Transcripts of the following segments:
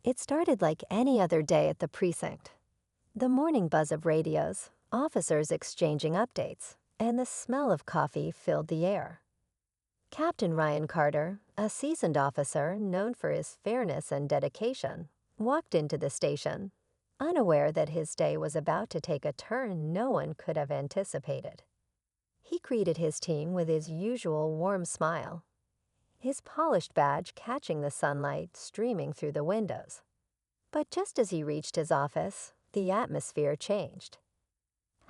It started like any other day at the precinct. The morning buzz of radios, officers exchanging updates, and the smell of coffee filled the air. Captain Ryan Carter, a seasoned officer known for his fairness and dedication, walked into the station, unaware that his day was about to take a turn no one could have anticipated. He greeted his team with his usual warm smile, his polished badge catching the sunlight streaming through the windows. But just as he reached his office, the atmosphere changed.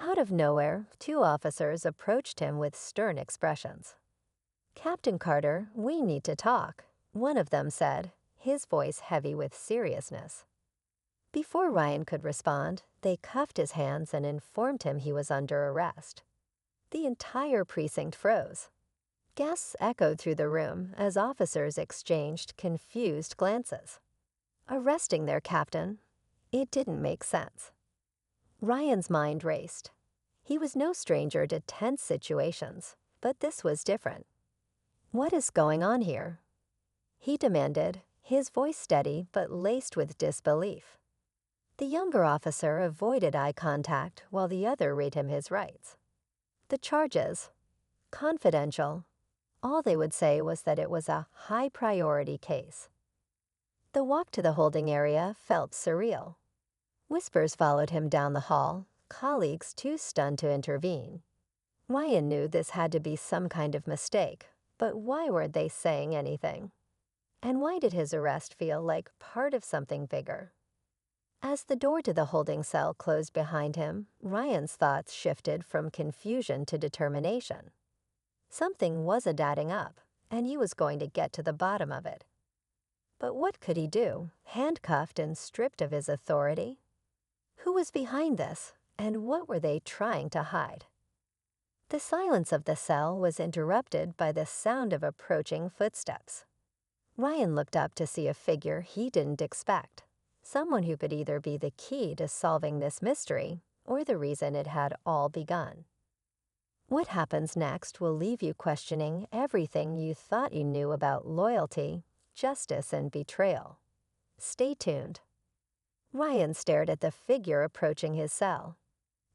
Out of nowhere, two officers approached him with stern expressions. "Captain Carter, we need to talk," one of them said, his voice heavy with seriousness. Before Ryan could respond, they cuffed his hands and informed him he was under arrest. The entire precinct froze. Gasps echoed through the room as officers exchanged confused glances. Arresting their captain? It didn't make sense. Ryan's mind raced. He was no stranger to tense situations, but this was different. "What is going on here?" he demanded, his voice steady but laced with disbelief. The younger officer avoided eye contact while the other read him his rights. The charges, confidential. All they would say was that it was a high-priority case. The walk to the holding area felt surreal. Whispers followed him down the hall, colleagues too stunned to intervene. Ryan knew this had to be some kind of mistake, but why weren't they saying anything? And why did his arrest feel like part of something bigger? As the door to the holding cell closed behind him, Ryan's thoughts shifted from confusion to determination. Something wasn't adding up, and he was going to get to the bottom of it. But what could he do, handcuffed and stripped of his authority? Who was behind this, and what were they trying to hide? The silence of the cell was interrupted by the sound of approaching footsteps. Ryan looked up to see a figure he didn't expect, someone who could either be the key to solving this mystery or the reason it had all begun. What happens next will leave you questioning everything you thought you knew about loyalty, justice, and betrayal. Stay tuned. Ryan stared at the figure approaching his cell.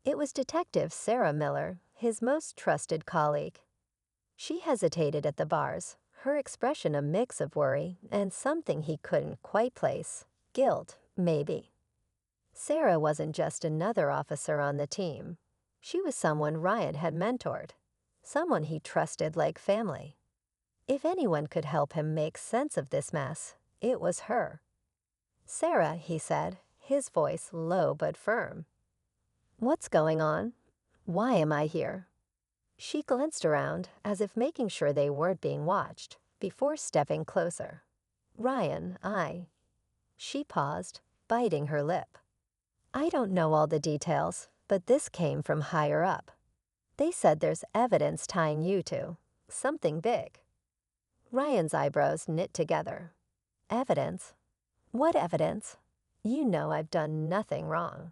It was Detective Sarah Miller, his most trusted colleague. She hesitated at the bars, her expression a mix of worry and something he couldn't quite place. Guilt, maybe. Sarah wasn't just another officer on the team. She was someone Ryan had mentored, someone he trusted like family. If anyone could help him make sense of this mess, it was her. "Sarah," he said, his voice low but firm. "What's going on? Why am I here?" She glanced around as if making sure they weren't being watched before stepping closer. "Ryan, She paused, biting her lip. "I don't know all the details, but this came from higher up. They said there's evidence tying you to something big." Ryan's eyebrows knit together. "Evidence? What evidence? You know I've done nothing wrong."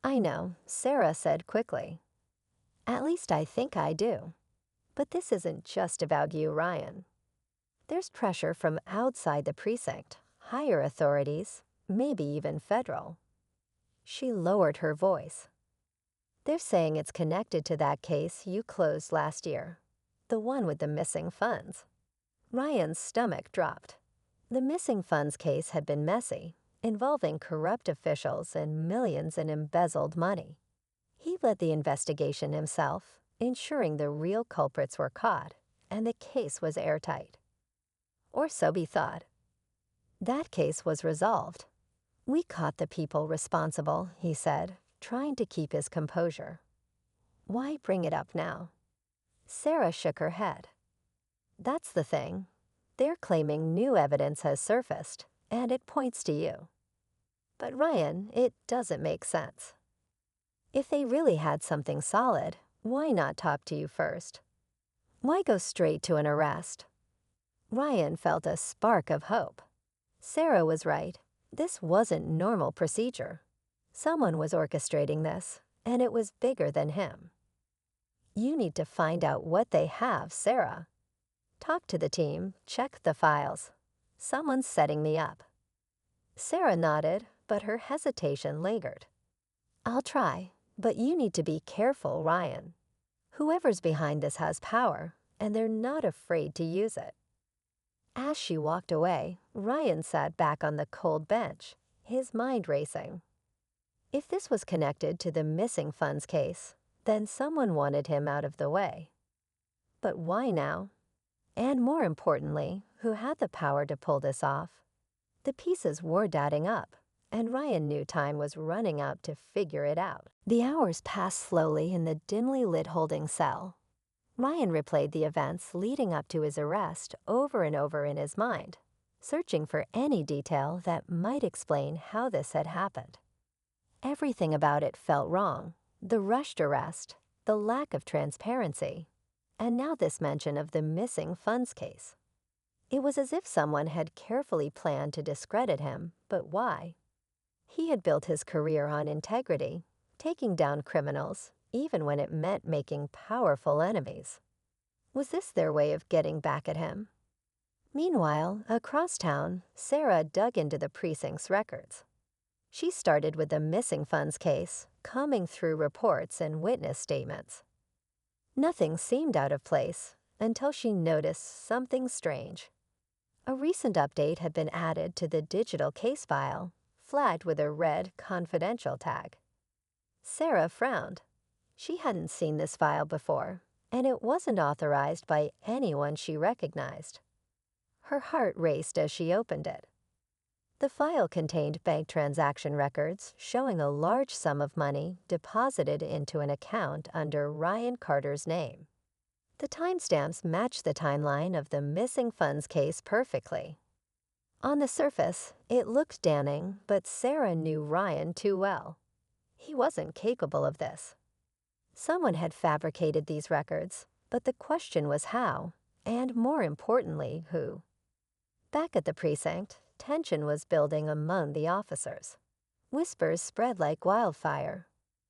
"I know," Sarah said quickly. "At least I think I do. But this isn't just about you, Ryan. There's pressure from outside the precinct, higher authorities, maybe even federal." She lowered her voice. "They're saying it's connected to that case you closed last year, the one with the missing funds." Ryan's stomach dropped. The missing funds case had been messy, involving corrupt officials and millions in embezzled money. He led the investigation himself, ensuring the real culprits were caught, and the case was airtight. Or so he thought. That case was resolved. "We caught the people responsible," he said, trying to keep his composure. "Why bring it up now?" Sarah shook her head. "That's the thing. They're claiming new evidence has surfaced, and it points to you. But Ryan, it doesn't make sense. If they really had something solid, why not talk to you first? Why go straight to an arrest?" Ryan felt a spark of hope. Sarah was right. This wasn't normal procedure. Someone was orchestrating this, and it was bigger than him. "You need to find out what they have, Sarah. Talk to the team, check the files. Someone's setting me up." Sarah nodded, but her hesitation lingered. "I'll try, but you need to be careful, Ryan. Whoever's behind this has power, and they're not afraid to use it." As she walked away, Ryan sat back on the cold bench, his mind racing. If this was connected to the missing funds case, then someone wanted him out of the way. But why now? And more importantly, who had the power to pull this off? The pieces weren't adding up, and Ryan knew time was running out to figure it out. The hours passed slowly in the dimly lit holding cell. Ryan replayed the events leading up to his arrest over and over in his mind, searching for any detail that might explain how this had happened. Everything about it felt wrong: the rushed arrest, the lack of transparency, and now this mention of the missing funds case. It was as if someone had carefully planned to discredit him, but why? He had built his career on integrity, taking down criminals, even when it meant making powerful enemies. Was this their way of getting back at him? Meanwhile, across town, Sarah dug into the precinct's records. She started with the missing funds case, combing through reports and witness statements. Nothing seemed out of place until she noticed something strange. A recent update had been added to the digital case file, flagged with a red confidential tag. Sarah frowned. She hadn't seen this file before, and it wasn't authorized by anyone she recognized. Her heart raced as she opened it. The file contained bank transaction records showing a large sum of money deposited into an account under Ryan Carter's name. The timestamps matched the timeline of the missing funds case perfectly. On the surface, it looked damning, but Sarah knew Ryan too well. He wasn't capable of this. Someone had fabricated these records, but the question was how, and more importantly, who. Back at the precinct, tension was building among the officers. Whispers spread like wildfire.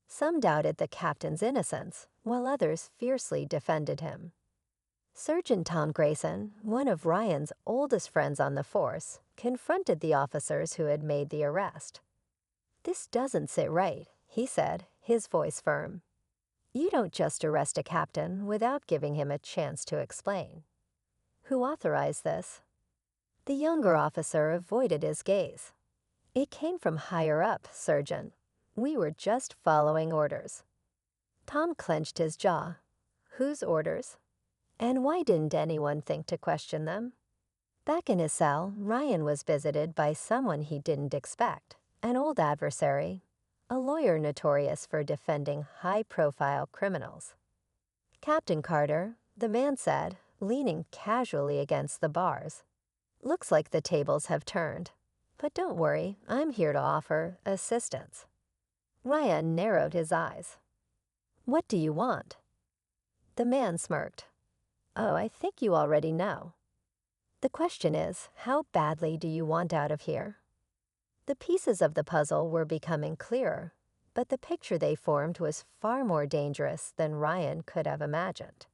Some doubted the captain's innocence, while others fiercely defended him. Sergeant Tom Grayson, one of Ryan's oldest friends on the force, confronted the officers who had made the arrest. "This doesn't sit right," he said, his voice firm. "You don't just arrest a captain without giving him a chance to explain." "Who authorized this?" The younger officer avoided his gaze. "It came from higher up, Sergeant. We were just following orders." Tom clenched his jaw. Whose orders? And why didn't anyone think to question them? Back in his cell, Ryan was visited by someone he didn't expect, an old adversary, a lawyer notorious for defending high-profile criminals. "Captain Carter," the man said, leaning casually against the bars. "Looks like the tables have turned. But don't worry, I'm here to offer assistance." Ryan narrowed his eyes. "What do you want?" The man smirked. "Oh, I think you already know. The question is, how badly do you want out of here?" The pieces of the puzzle were becoming clearer, but the picture they formed was far more dangerous than Ryan could have imagined.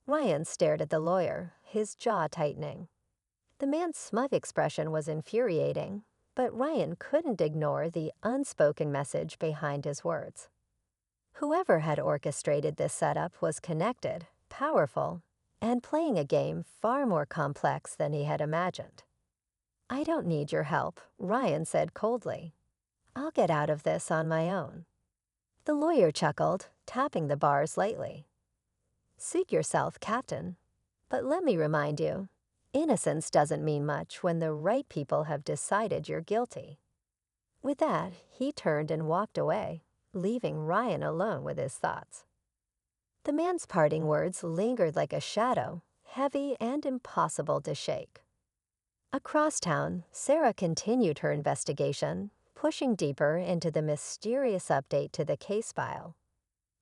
Ryan stared at the lawyer, his jaw tightening. The man's smug expression was infuriating, but Ryan couldn't ignore the unspoken message behind his words. Whoever had orchestrated this setup was connected, powerful, and playing a game far more complex than he had imagined. "I don't need your help," Ryan said coldly. "I'll get out of this on my own." The lawyer chuckled, tapping the bars lightly. "Suit yourself, Captain. But let me remind you, innocence doesn't mean much when the right people have decided you're guilty." With that, he turned and walked away, leaving Ryan alone with his thoughts. The man's parting words lingered like a shadow, heavy and impossible to shake. Across town, Sarah continued her investigation, pushing deeper into the mysterious update to the case file.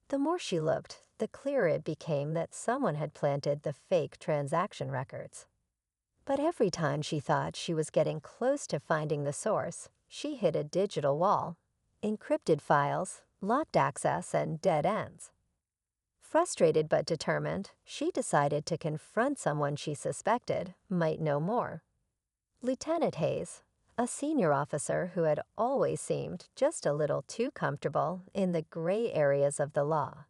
The more she looked, the clearer it became that someone had planted the fake transaction records. But every time she thought she was getting close to finding the source, she hit a digital wall: encrypted files, locked access, and dead ends. Frustrated but determined, she decided to confront someone she suspected might know more. Lieutenant Hayes, a senior officer who had always seemed just a little too comfortable in the gray areas of the law.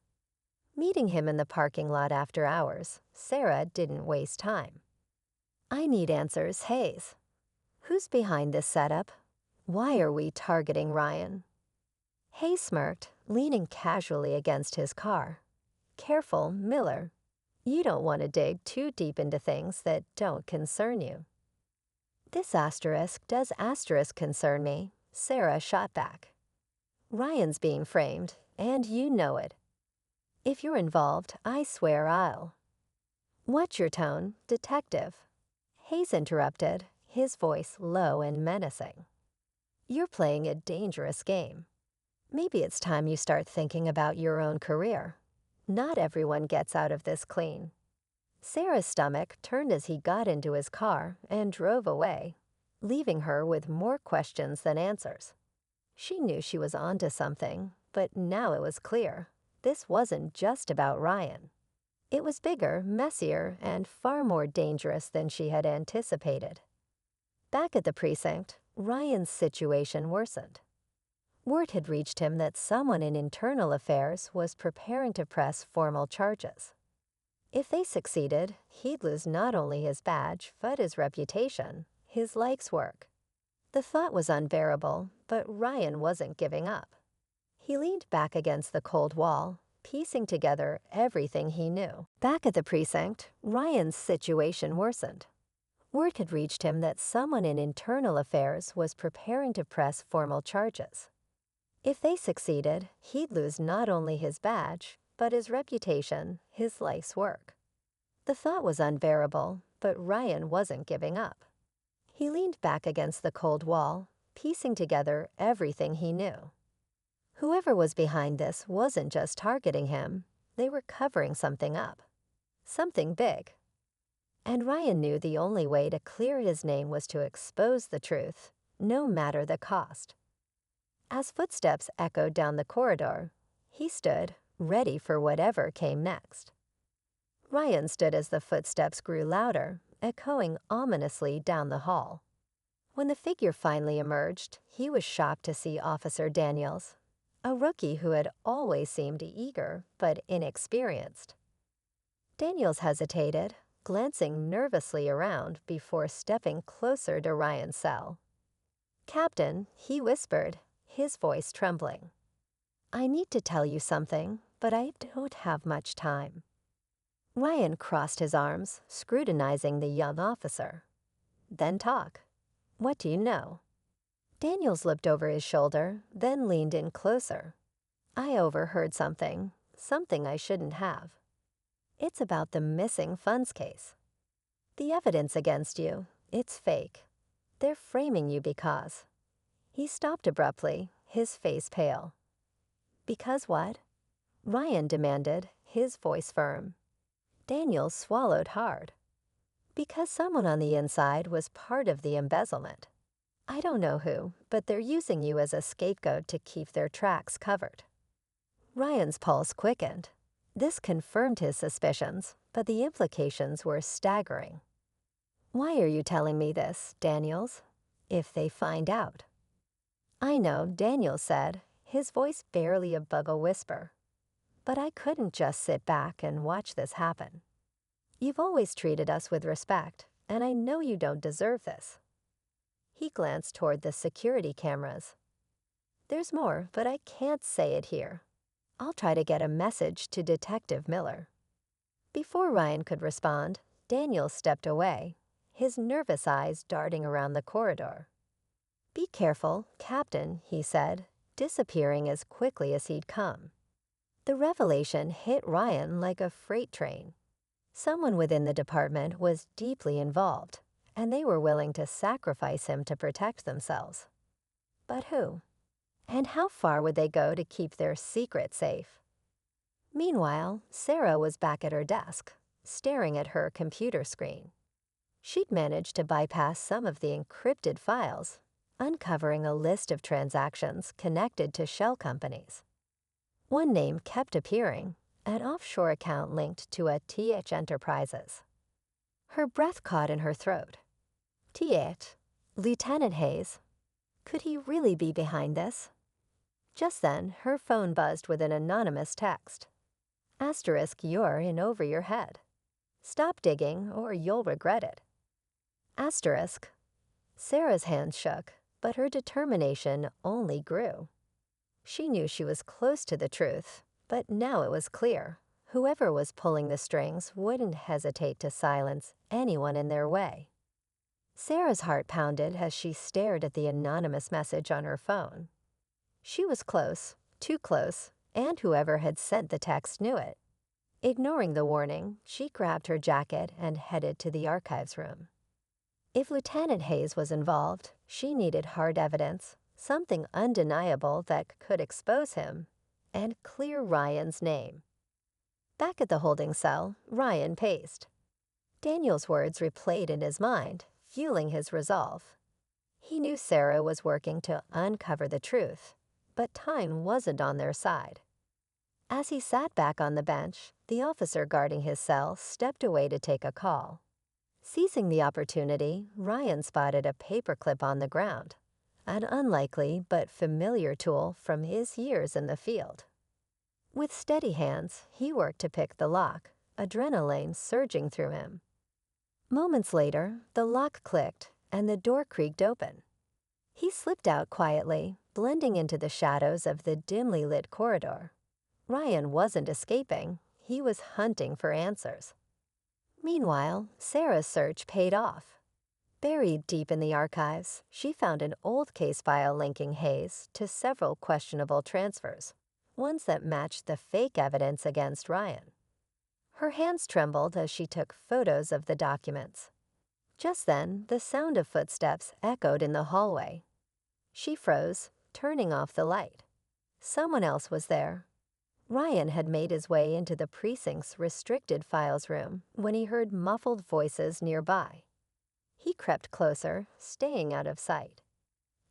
Meeting him in the parking lot after hours, Sarah didn't waste time. "I need answers, Hayes. Who's behind this setup? Why are we targeting Ryan?" Hayes smirked, leaning casually against his car. "Careful, Miller. You don't want to dig too deep into things that don't concern you." "This asterisk does asterisk concern me," Sarah shot back. "Ryan's being framed, and you know it. If you're involved, I swear I'll—" "Watch your tone, detective," Hayes interrupted, his voice low and menacing. "You're playing a dangerous game. Maybe it's time you start thinking about your own career. Not everyone gets out of this clean." Sarah's stomach turned as he got into his car and drove away, leaving her with more questions than answers. She knew she was onto something, but now it was clear. This wasn't just about Ryan. It was bigger, messier, and far more dangerous than she had anticipated. Back at the precinct, Ryan's situation worsened. Word had reached him that someone in internal affairs was preparing to press formal charges. If they succeeded, he'd lose not only his badge, but his reputation, his life's work. The thought was unbearable, but Ryan wasn't giving up. He leaned back against the cold wall, piecing together everything he knew. Back at the precinct, Ryan's situation worsened. Word had reached him that someone in internal affairs was preparing to press formal charges. If they succeeded, he'd lose not only his badge, but his reputation, his life's work. The thought was unbearable, but Ryan wasn't giving up. He leaned back against the cold wall, piecing together everything he knew. Whoever was behind this wasn't just targeting him, they were covering something up. Something big. And Ryan knew the only way to clear his name was to expose the truth, no matter the cost. As footsteps echoed down the corridor, he stood, ready for whatever came next. Ryan stood as the footsteps grew louder, echoing ominously down the hall. When the figure finally emerged, he was shocked to see Officer Daniels, a rookie who had always seemed eager but inexperienced. Daniels hesitated, glancing nervously around before stepping closer to Ryan's cell. "Captain," he whispered, his voice trembling. "I need to tell you something, but I don't have much time." Ryan crossed his arms, scrutinizing the young officer. "Then talk. What do you know?" Daniels looked over his shoulder, then leaned in closer. "I overheard something I shouldn't have. It's about the missing funds case. The evidence against you, it's fake. They're framing you because—" He stopped abruptly, his face pale. "Because what?" Ryan demanded, his voice firm. Daniels swallowed hard. "Because someone on the inside was part of the embezzlement. I don't know who, but they're using you as a scapegoat to keep their tracks covered." Ryan's pulse quickened. This confirmed his suspicions, but the implications were staggering. "Why are you telling me this, Daniels? If they find out—" "I know," Daniels said, his voice barely above a whisper. "But I couldn't just sit back and watch this happen. You've always treated us with respect, and I know you don't deserve this." He glanced toward the security cameras. "There's more, but I can't say it here. I'll try to get a message to Detective Miller." Before Ryan could respond, Daniel stepped away, his nervous eyes darting around the corridor. "Be careful, Captain," he said, disappearing as quickly as he'd come. The revelation hit Ryan like a freight train. Someone within the department was deeply involved, and they were willing to sacrifice him to protect themselves. But who? And how far would they go to keep their secret safe? Meanwhile, Sarah was back at her desk, staring at her computer screen. She'd managed to bypass some of the encrypted files, uncovering a list of transactions connected to shell companies. One name kept appearing, an offshore account linked to a TH Enterprises. Her breath caught in her throat. TH, Lieutenant Hayes. Could he really be behind this? Just then, her phone buzzed with an anonymous text. Asterisk, you're in over your head. Stop digging or you'll regret it. Asterisk. Sarah's hands shook, but her determination only grew. She knew she was close to the truth, but now it was clear. Whoever was pulling the strings wouldn't hesitate to silence anyone in their way. Sarah's heart pounded as she stared at the anonymous message on her phone. She was close, too close, and whoever had sent the text knew it. Ignoring the warning, she grabbed her jacket and headed to the archives room. If Lieutenant Hayes was involved, she needed hard evidence, something undeniable that could expose him, and clear Ryan's name. Back at the holding cell, Ryan paced. Daniel's words replayed in his mind, fueling his resolve. He knew Sarah was working to uncover the truth, but time wasn't on their side. As he sat back on the bench, the officer guarding his cell stepped away to take a call. Seizing the opportunity, Ryan spotted a paperclip on the ground, an unlikely but familiar tool from his years in the field. With steady hands, he worked to pick the lock, adrenaline surging through him. Moments later, the lock clicked and the door creaked open. He slipped out quietly, blending into the shadows of the dimly lit corridor. Ryan wasn't escaping, he was hunting for answers. Meanwhile, Sarah's search paid off. Buried deep in the archives, she found an old case file linking Hayes to several questionable transfers, ones that matched the fake evidence against Ryan. Her hands trembled as she took photos of the documents. Just then, the sound of footsteps echoed in the hallway. She froze, turning off the light. Someone else was there. Ryan had made his way into the precinct's restricted files room when he heard muffled voices nearby. He crept closer, staying out of sight.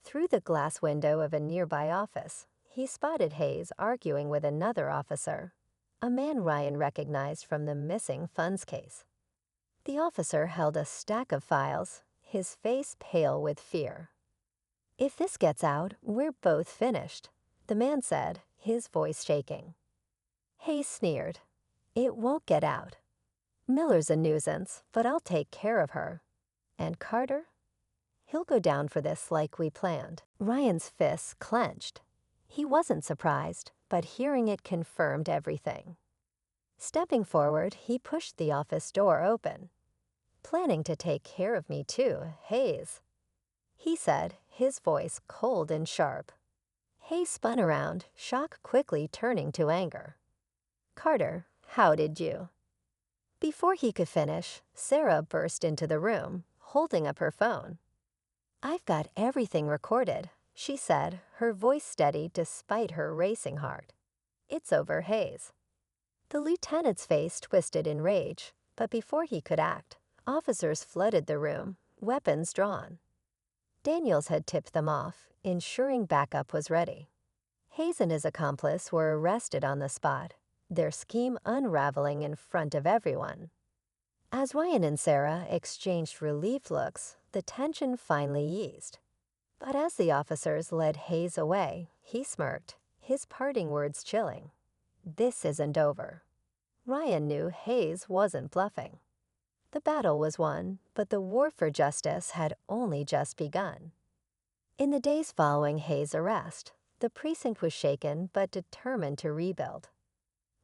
Through the glass window of a nearby office, he spotted Hayes arguing with another officer, a man Ryan recognized from the missing funds case. The officer held a stack of files, his face pale with fear. "If this gets out, we're both finished," the man said, his voice shaking. Hayes sneered. "It won't get out. Miller's a nuisance, but I'll take care of her. And Carter? He'll go down for this like we planned." Ryan's fists clenched. He wasn't surprised, but hearing it confirmed everything. Stepping forward, he pushed the office door open. "Planning to take care of me too, Hayes," he said, his voice cold and sharp. Hayes spun around, shock quickly turning to anger. "Carter, how did you?" Before he could finish, Sarah burst into the room, holding up her phone. "I've got everything recorded," she said, her voice steady despite her racing heart. "It's over Hayes." The lieutenant's face twisted in rage, but before he could act, officers flooded the room, weapons drawn. Daniels had tipped them off, ensuring backup was ready. Hayes and his accomplice were arrested on the spot, their scheme unraveling in front of everyone. As Ryan and Sarah exchanged relieved looks, the tension finally eased. But as the officers led Hayes away, he smirked, his parting words chilling. "This isn't over." Ryan knew Hayes wasn't bluffing. The battle was won, but the war for justice had only just begun. In the days following Hayes' arrest, the precinct was shaken but determined to rebuild.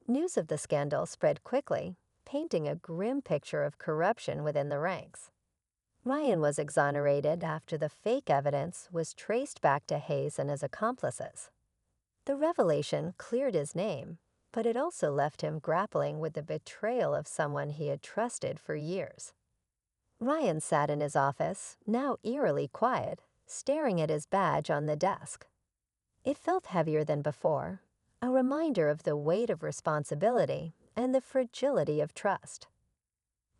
News of the scandal spread quickly, painting a grim picture of corruption within the ranks. Ryan was exonerated after the fake evidence was traced back to Hayes and his accomplices. The revelation cleared his name, but it also left him grappling with the betrayal of someone he had trusted for years. Ryan sat in his office, now eerily quiet, staring at his badge on the desk. It felt heavier than before, a reminder of the weight of responsibility and the fragility of trust.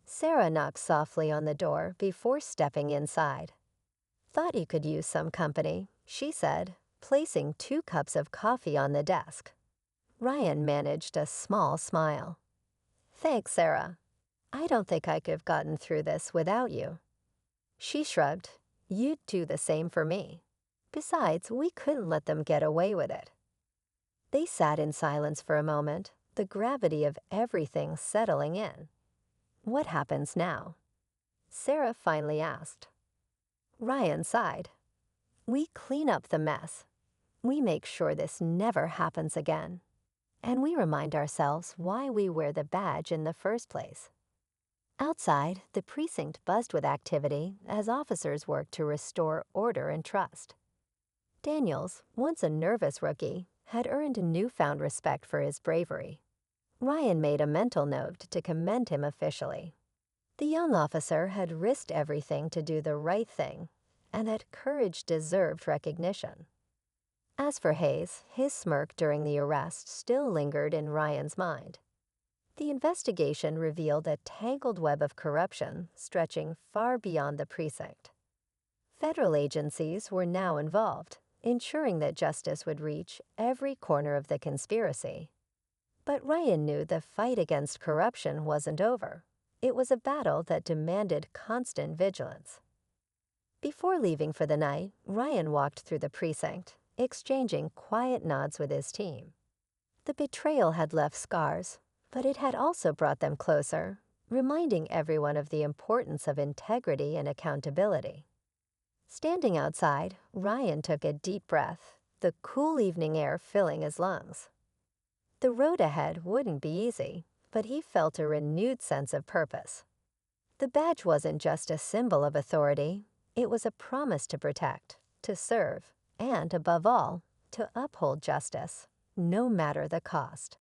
Sarah knocked softly on the door before stepping inside. "Thought you could use some company," she said, placing 2 cups of coffee on the desk. Ryan managed a small smile. "Thanks, Sarah. I don't think I could have gotten through this without you." She shrugged. You'd do the same for me. Besides, we couldn't let them get away with it. They sat in silence for a moment, the gravity of everything settling in. What happens now? Sarah finally asked. Ryan sighed. We clean up the mess. We make sure this never happens again. And we remind ourselves why we wear the badge in the first place. Outside, the precinct buzzed with activity as officers worked to restore order and trust. Daniels, once a nervous rookie, had earned newfound respect for his bravery. Ryan made a mental note to commend him officially. The young officer had risked everything to do the right thing, and that courage deserved recognition. As for Hayes, his smirk during the arrest still lingered in Ryan's mind. The investigation revealed a tangled web of corruption stretching far beyond the precinct. Federal agencies were now involved, ensuring that justice would reach every corner of the conspiracy. But Ryan knew the fight against corruption wasn't over. It was a battle that demanded constant vigilance. Before leaving for the night, Ryan walked through the precinct, exchanging quiet nods with his team. The betrayal had left scars, but it had also brought them closer, reminding everyone of the importance of integrity and accountability. Standing outside, Ryan took a deep breath, the cool evening air filling his lungs. The road ahead wouldn't be easy, but he felt a renewed sense of purpose. The badge wasn't just a symbol of authority, it was a promise to protect, to serve, and above all, to uphold justice, no matter the cost.